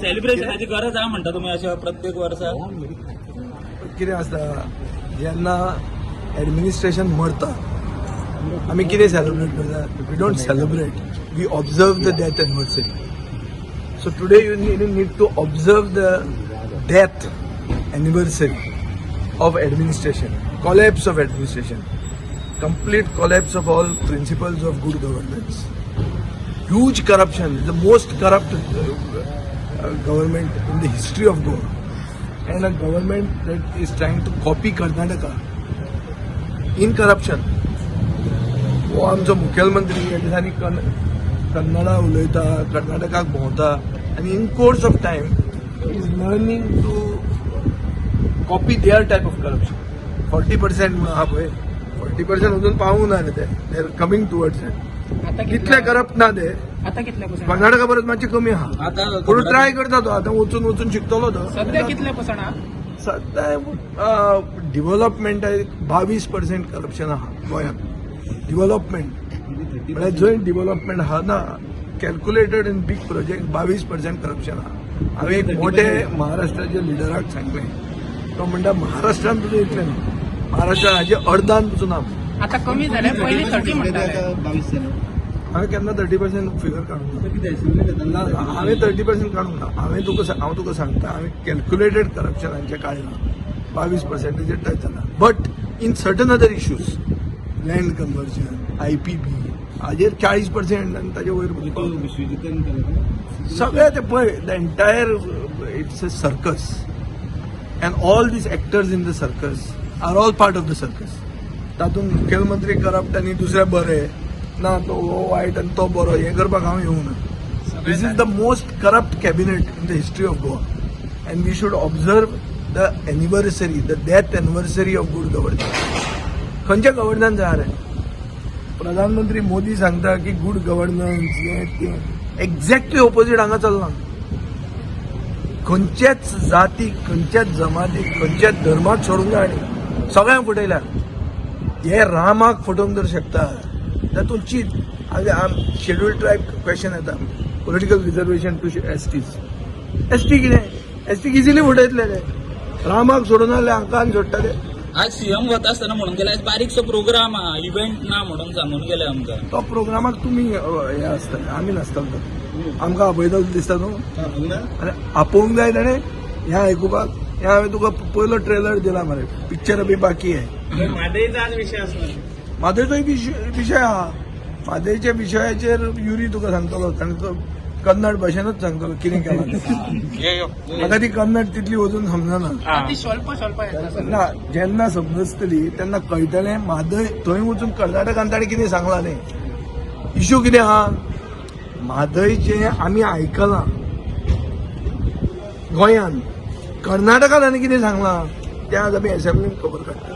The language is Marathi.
सेलिब्रेशनाची गरज आहे म्हणता तुम्ही अशा प्रत्येक वर्षा कितें आसता जेन्ना एडमिनिस्ट्रेशन मरता आमी कितें सेलिब्रेट करता we don't celebrate we observe the death anniversary so today you need to observe the death anniversary of administration, collapse of administration, complete collapse of all principles of good governance, huge corruption, the most corrupt government in the history of Goa, and a government that is trying to copy Karnataka in corruption. वो आमचो मुखेलमंत्री ह्या दिसांनी कन्नडा उलयता, कर्नाटकाक भोंवता, and in course of time he is learning to copy their type of corruption. 40% म्हणून हा पळय 40% अजून पावूंक ना ते they are coming towards it कितले करप्ट ना ते आता कितल्या पर्सेंट कर्नाटका परत मातशें कमी आहा पूण ट्राय करता तो आतां वचून वचून शिकतलो तो सध्या कितल्या पर्सेंट आहा सध्या डेव्हलपमेंट 22% करप्शन आहा गोंयांत डेव्हलपमेंट म्हळ्यार जंय डेव्हलपमेंट आहा ना calculated in big project 22% corruption आहा हांवें एक मोठे महाराष्ट्राचे लिडराक सांगलें तो म्हणटा महाराष्ट्रान तुजें इतलें न्हू महाराष्ट्रान हाजे अर्धान पसून आता कमी झाले पहिले 30 म्हणटाले हांवें केन्ना 30% फिगर काडूंक ना हांवें 30% काडूंक ना हांव तुका सांगता हांवें कॅल्क्युलेटेड करप्शनाचें काडलां 22%चेर टच जाला but in certain other issues land conversion IPP हाजेर 40% आनी ताजे वयर सगळें तें पळय the entire it's a circus and all these actors in the circus are all part of the circus. तातूंत मुखेलमंत्री करप्ट आनी दुसरे बरे ना तो वायट आनी तो बरो हें करपाक हांव येवंक ना this is the most corrupt cabinet in the history of Goa and we should observe the anniversary the death anniversary of good governance खंयचें गव्हर्नन्स आहा रे प्रधानमंत्री मोदी सांगता की गुड गव्हर्नन्स हें तें एक्झॅक्टली ऑपोजीट हांगा चल्लां खंयचेच जातीक खंयचेच जमातीक खंयचेच धर्माक सोडूंक जाय न्ही सगळ्यांक फटयल्या हे रामाक फटोवंक जर शकता तातूंत चीत शेड्यूल ट्रायब क्वेश्चन येता पॉलिटिकल रिजर्वेशन टू एसटी कितें एसटीक इजिली फटयतले ते रामाक सोडून जाल्यार हांकां आनी सोडटले आज सीएम वता आसतना म्हणून गेले बारीकसो प्रोग्राम हा इव्हेंट ना म्हणून सांगून गेले आमकां तो प्रोग्रामाक तुमी हे आसतले आमी नासतलो आमकां आपयता दिसता न्हू आनी आपोवंक जाय ताणें हें आयकुपाक हें हांवें तुका पयलो ट्रेलर दिला मरे पिक्चर बी बाकी आहे म्हादयचोय विशय आहा म्हादयच्या विशयाचेर युरी तुका सांगतलो आनी तो कन्नड भाशेनूच सांगतलो कितें केलां म्हाका ती कन्नड तितली वचून समजना ना जेन्ना समजतली तेन्ना कळटलें म्हादय थंय वचून कर्नाटकान ताणें कितें सांगलां न्ही इश्यू कितें आहा म्हादयचें आमी आयकलां गोंयांत कर्नाटकान आनी कितें सांगलां तें आज आमी असेंब्लीन खबर काडटा